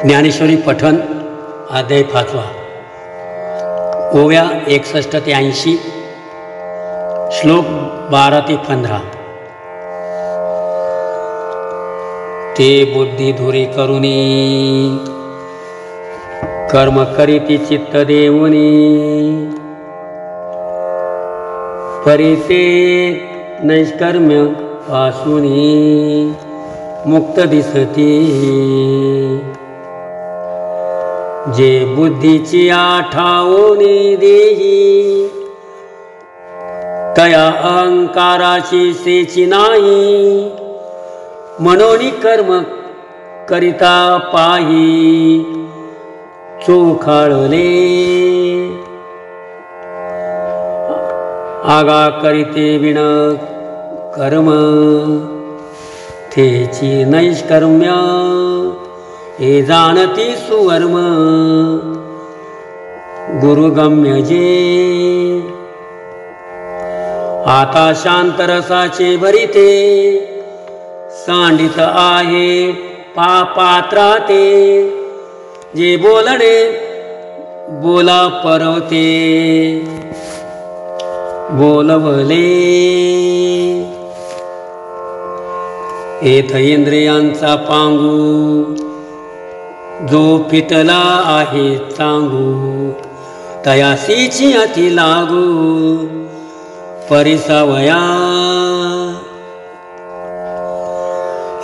ज्ञानेश्वरी पठण अध्याय 5 ओव्या 61 ते 80 श्लोक 12 ते 15। ते बुद्धी धुरी करुनी कर्म करीती चित्त देऊनी परिते नैष्कर्म्य पासूनी मुक्त दिसती। जे बुद्धीची आठावणी देही तया अहंकाराची सेची नाही। मनोनी कर्म करिता पाही चोखाळले आगा करीते विण कर्म तेची नैष्कर्म्य हे जाणती सुवर्म। गुरुगम्य जे आता शांत रसाचे भरिते सांडित आहे पापात्राते। जे बोलणे बोला परवते बोलवले येथ इंद्रियांचा पांगू जो पिटला आहे चांगू तयासीची अति लागू परिसवया।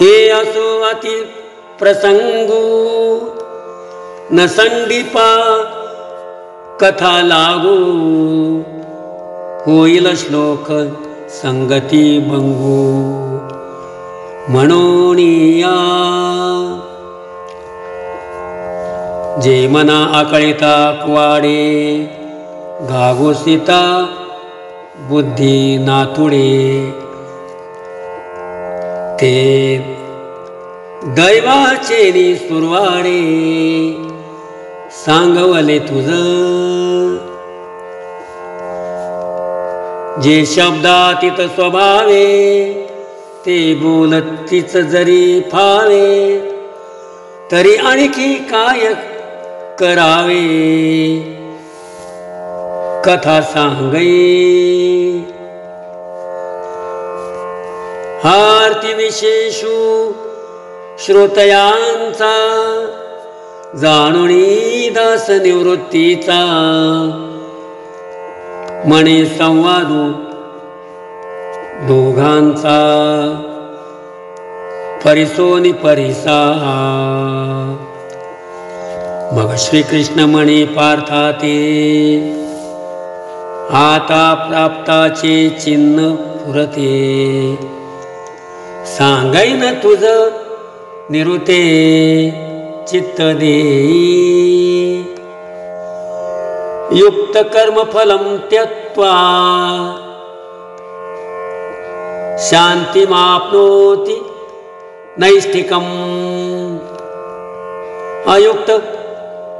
हे असो अति प्रसंगू न संडीपा कथा लागू होईल श्लोक संगती भंगू म्हणूनिया। जे मना आकळिता कुवाडे घागोसिता बुद्धी नातुडे ते दैवाचे सुरवाडे सांगवले तुझ। जे शब्दातीत स्वभावे ते बोलतीच जरी फावे तरी आणखी काय करावे कथा सांगई। हार्ती विशेषू श्रोतयांचा जाणुनी दास निवृत्तीचा। मणे संवादू दोघांचा परिसोनी परिसा। मग श्रीकृष्ण म्हणे पार्थाते आता प्राप्ताचे चिन्ह पुरते। सांगैन तुझ निरुते चित्त देई। युक्त कर्म फलम त्यक्त्वा शांतिमाप्नोति नैष्ठिकम्। अयुक्त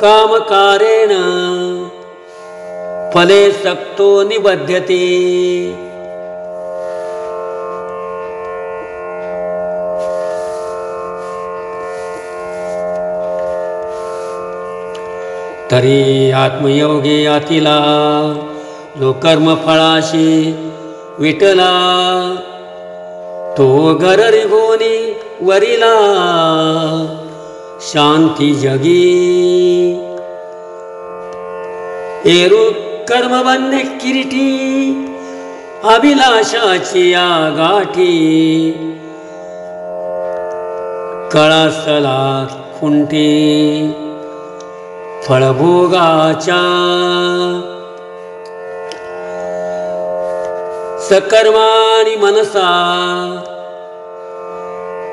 कामकारेण फले सक्तो निबध्यते। तरी आत्मयोगे आतिला जो कर्मफळाशी विटला तो घररी गोनी वरिला शांती जगी। एरू कर्मवन्य किरीटी अभिलाषाची आगाठी कळासला खुंटी फळभोगाच्या। सकर्माणि मनसा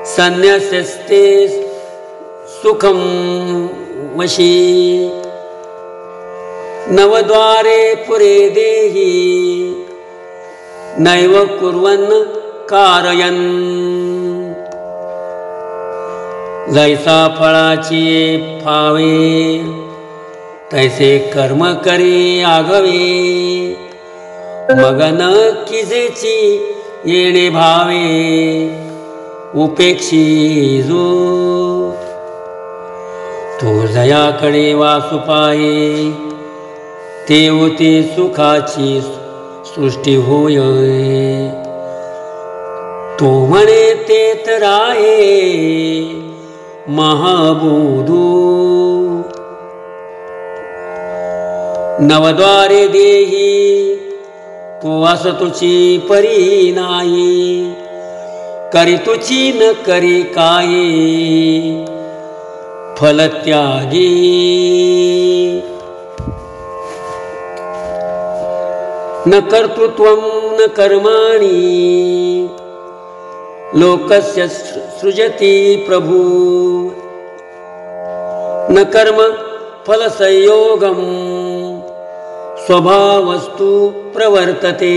संन्यस्यस्ते सुखम वशी। नवद्वारे पुरे देही नैव कुर्वन् कारयन्। जैसा फळाची फावे तैसे कर्म करी आगवे। मग न किजेची येणे भावे उपेक्षिजो तो जयाकडे वासु पाये तेवते सुखाची सृष्टी होय तो म्हणे ते तर आहे महाबोधू नवद्वारे देही तो असतुची परी नाही करी तुची न करी काये फलत्यागी न कर्तृत्वं न कर्माणि लोकस्य सृजति प्रभु न कर्म फलसंयोगं स्वभावस्तु प्रवर्तते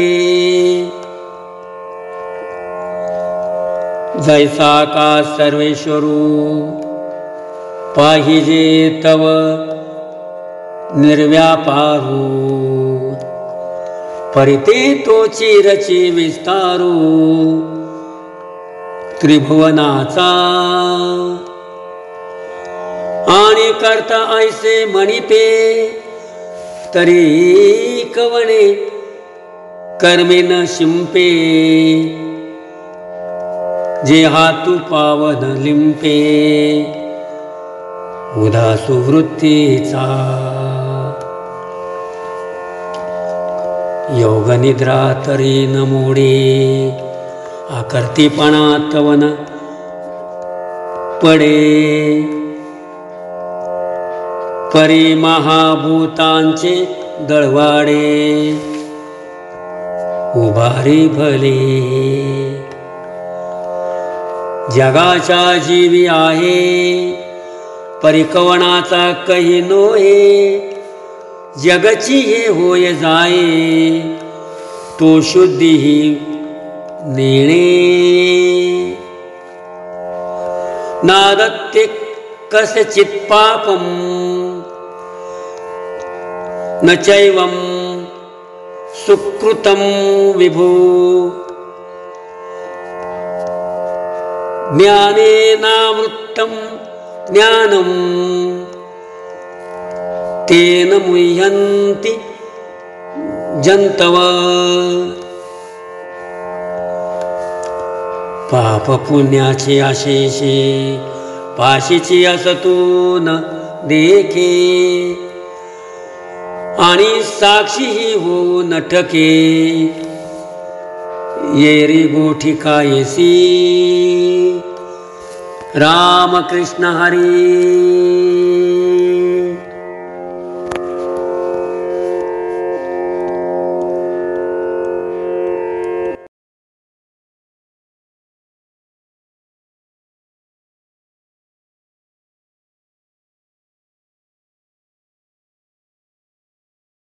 जैसा का सर्वेश्वरू पाहिजे तव निर्व्यापारू परिते तोची रची विस्तारू त्रिभुवनाचा आणि करता ऐसे म्हणिते तरी कवणे कर्मे न शिंपे जे हातू पावन लिंपे उदासु वृत्तीचा योग निद्रा तरी न मोडे आकर्तीपणा तवन पडे परी महाभूतांचे दळवाडे उभारी भले जगाच्या जीवी आहे परिकवणाचा कही नोहे जगची हे होय जाये तो शुद्धीही नेणे नादत्ते कस्यचित् पापं न चैवं सुकृतं विभो ज्ञानेनावृत्तं ज्ञानं तेन मुह्यन्ति जन्तव पाप पुण्याचे आशेषे पाशीची असतू न देखे आणि साक्षी ही हो न ठके येरी गोठी कायसी राम कृष्ण हरी